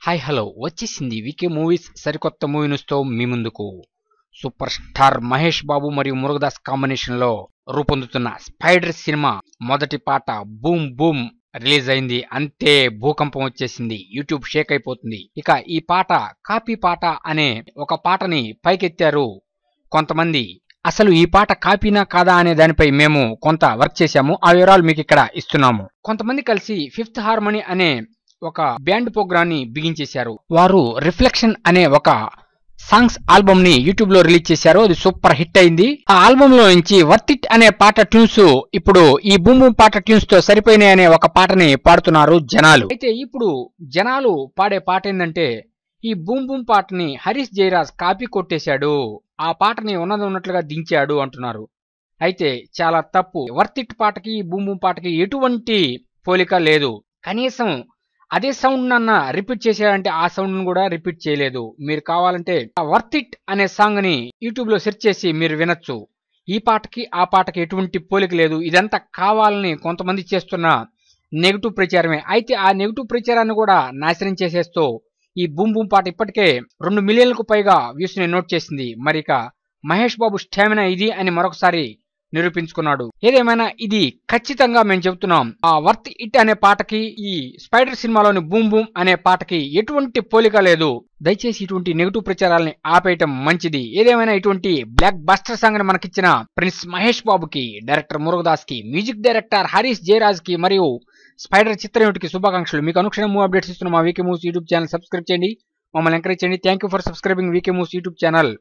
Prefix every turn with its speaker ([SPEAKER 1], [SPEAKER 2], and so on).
[SPEAKER 1] Hi hello వచ్చేసింది VK movies సరికొత్త movie news తో మీ ముందుకు. సూపర్ స్టార్ మహేష్ బాబు మరియు మురుగదాస్ కాంబినేషన్ లో రూపొందుతున్న స్పైడర్ సినిమా మొదటి పాట బూమ్ బూమ్ రిలీజ్ అయింది. అంతే భూకంపం వచ్చేసింది, యూట్యూబ్ షేక్ అయిపోతుంది. ఇక ఈ పాట కాపీ పాట అనే ఒక పాటని పైకెత్తారు కొంతమంది. అసలు ఈ పాట కాపీనా కాదా అనే దానిపై మేము కొంత వర్క్ చేశాము, ఆ వివరాలు మీకు ఇక్కడ ఇస్తున్నాము. కొంతమంది కలిసి ఫిఫ్త్ హార్మనీ అనే ఒక బ్యాండ్ ప్రోగ్రామ్ ని బిగించేశారు. వారు రిఫ్లెక్షన్ అనే ఒక సాంగ్స్ ఆల్బమ్ ని యూట్యూబ్ లో రిలీజ్ చేశారు. అది సూపర్ హిట్ అయింది. ఆ ఆల్బమ్ లో నుంచి వర్త్ ఇట్ అనే పాట ట్యూన్స్ ఇప్పుడు ఈ బూమ్ బూమ్ పాట ట్యూన్స్ తో సరిపోయినాయి అనే ఒక పాటని పాడుతున్నారు జనాలు. అయితే ఇప్పుడు జనాలు పాడే పాట ఏంటంటే, ఈ బూమ్ బూమ్ పాటని హరీష్ జయరాజ్ కాపీ కొట్టేశాడు, ఆ పాటని ఉన్నది ఉన్నట్లుగా దించాడు అంటున్నారు. అయితే చాలా తప్పు. వర్త్ ఇట్ పాటకి బూమ్ బూమ్ పాటకి ఎటువంటి పోలిక లేదు. కనీసం అదే సౌండ్ నన్న రిపీట్ చేశాడంటే ఆ సౌండ్ ను కూడా రిపీట్ చేయలేదు. మీరు కావాలంటే వర్త్ ఇట్ అనే సాంగ్ ని యూట్యూబ్ లో సెర్చ్ చేసి మీరు వినొచ్చు. ఈ పాటకి ఆ పాటకి ఎటువంటి పోలిక లేదు. ఇదంతా కావాలని కొంతమంది చేస్తున్న నెగిటివ్ ప్రచారమే. అయితే ఆ నెగిటివ్ ప్రచారాన్ని కూడా నాశనం చేసేస్తూ ఈ బూమ్ బూమ్ పాట ఇప్పటికే 2 మిలియన్లకు పైగా వ్యూస్ ని నోట్ చేసింది. మరి ఇక మహేష్ బాబు స్టామినా ఇది అని మరొకసారి నిరూపించుకున్నాడు. ఏదేమైనా ఇది ఖచ్చితంగా మేము చెబుతున్నాం, ఆ వర్త్ ఇట్ అనే పాటకి ఈ స్పైడర్ సినిమాలోని బూమ్ బూమ్ అనే పాటకి ఎటువంటి పోలిక లేదు. దయచేసి ఇటువంటి నెగిటివ్ ప్రచారాలని ఆపేయటం మంచిది. ఏదేమైనా ఇటువంటి బ్లాక్ బస్టర్ సాంగ్ ని మనకిచ్చిన ప్రిన్స్ మహేష్ బాబుకి, డైరెక్టర్ మురుగదాస్ కి, మ్యూజిక్ డైరెక్టర్ హరీష్ జయరాజ్ కి మరియు స్పైడర్ చిత్రయూనిట్కి శుభాకాంక్షలు. మీకు అనుక్షణం మూవ్ అప్డేట్స్ ఇస్తున్న మా VK moves YouTube channel subscribe చేయండి, మమ్మల్ని ఎంకరేజ్ చేయండి. Thank you for subscribing VK moves YouTube channel.